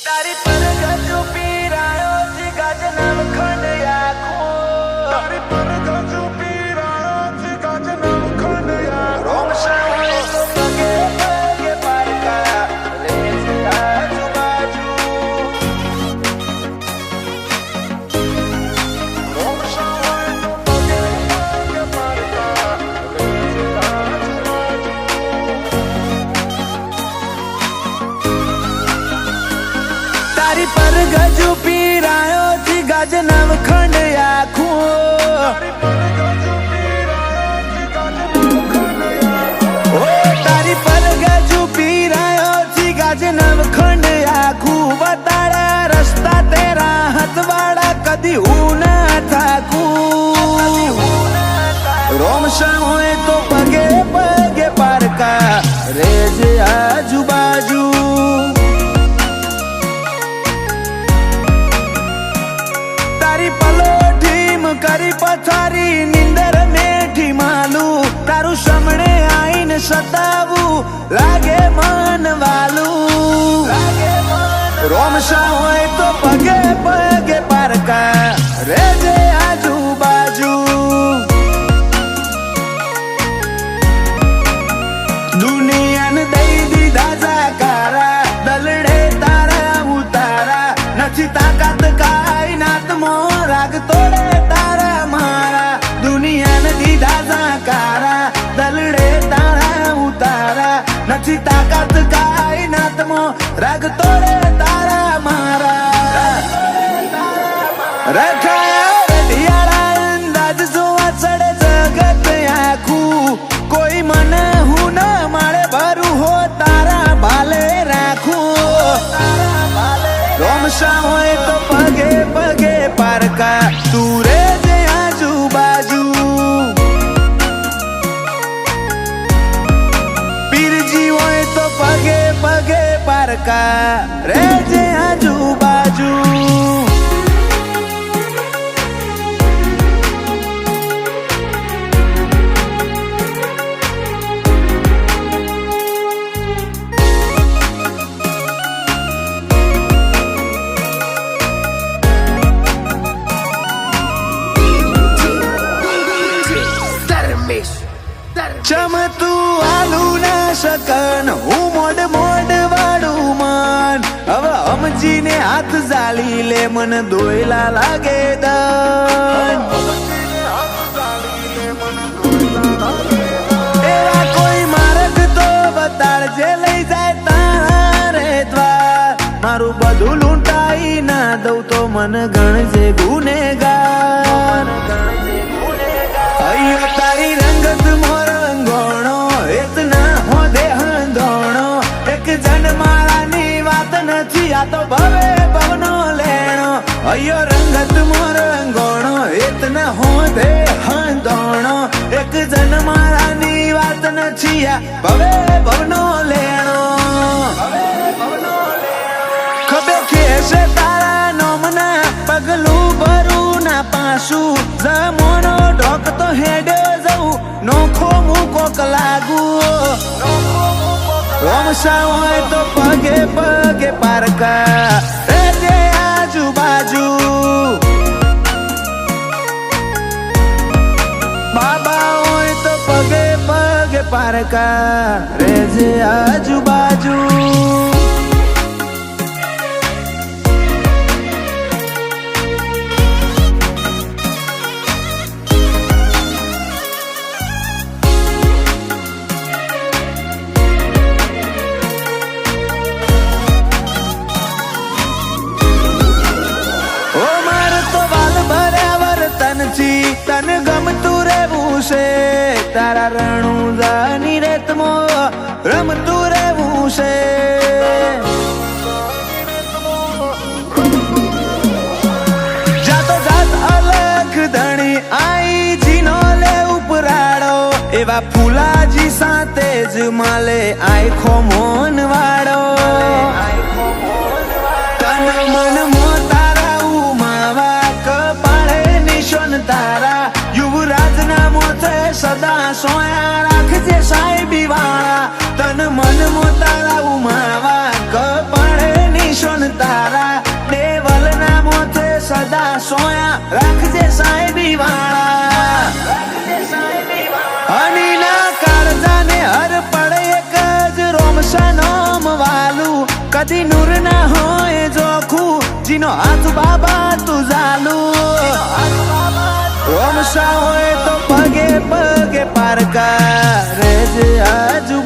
તારી પર ગજુ પીરાયો છે ગાજનમ ખંડ આખો તારી પર ગજુ પીરાયો છે ગાજનમ ખંડ આખો રોમ સાવય તો પગે પગે પારકા લે છે આજુ બાજુ રોમ સાવય તો પગે પગે પારકા લે છે આજુ બાજુ તારી પર ગજુ પીરાયો છે ગાજનમ ખંડ આખો તારી પર ગજુ પીરાયો છે ગાજનમ ખંડ આખું બતાડા રસ્તા તેરા હથવાડા કદી હું ના થાકું રોમશા હોય તો પગે પગે પારકા રેજે આજુબાજુ તારી પલોઠીમ કરી પથારી નિંદર મેઠી માલું તારું સામણે આઈને સતાવું લાગે મન વાલું રોમશા હોય તો પગે પગે પારકા રેજે આજુબાજુ દુનિયાને દઈ દીધા જાકારા દલડે તારા ઉતારા નથી તાકાત કાઈ નાતમો રાગ તોડે તારા મારા દુનિયાને દીધા જાકારા દલડે તારા ઉતારા નથી તાકાત કાઈ નાતમો રાગ તોડે તારા મારા રખાયા રઢિયાળા અંદાજ જોવા ચડે જગત આખું કોઈ મને હું ન માળે ભરું હો તારા ભાલે રાખું રોમશા હોય તો પગે પગે પારકા તું રેજે આજુબાજુ પીરજી હોય તો પગે પગે પારકા રેજે આજુબાજુ ચમતું આલુ ના શકન હું મોડ મોડ વાળું મન હવે સમજીને હાથ ઝાલી લે મન દોયલા લાગે દન એવા કોઈ માર્ગ તો બતાડજે લઈ જાય તારે દ્વાર મારું બધું લૂંટાઈ ના દઉં તો મન ગણજે ગુનેગાર અయ్యో તારી રંગત મોર અંગોણો એતના હો દેહંધોણો એક જન મારાની વાત નથી આ તો ભવે ભવનો લેણો અయ్యో રંગત મોર અંગોણો એતના હો દેહંધોણો એક જન મારાની વાત નથી આ ભવે ભવનો લેણો ખબે ખેસે તારા નોમના પગલું ભરું ના પાછું જમોનો ઢોક તો હેડે જવું નોખો મુકોક લાગુ રોમશા હોય તો પગે પગે પારકા રેજે આજુબાજુ બાબા હોય તો પગે પગે પારકા રેજે આજુબાજુ તને ગમતું રહેવું છે તારા રણુદાની રેતમાં રમતું રહેવું છે જાતો જાત અલગ ધણી આઈ જીનો લે ઉપરાડો એવા ફૂલાજી સાથે જ માલે આખો મોન વાળો તન મન મો તારા ઉમાવા કપાળે નિશાન તારા યુવરાજ ના મોથે સદા સોયા રાખજે સાહેબી વાળા તન મન મો તારા ઉમાવા કપાળે નિશાન તારા કદી નૂર ના હોય જોખું જીનો હાથ બાબા તું જાલું ઓમ સા હોય તો પગે પગે પારકા રેજ આજુ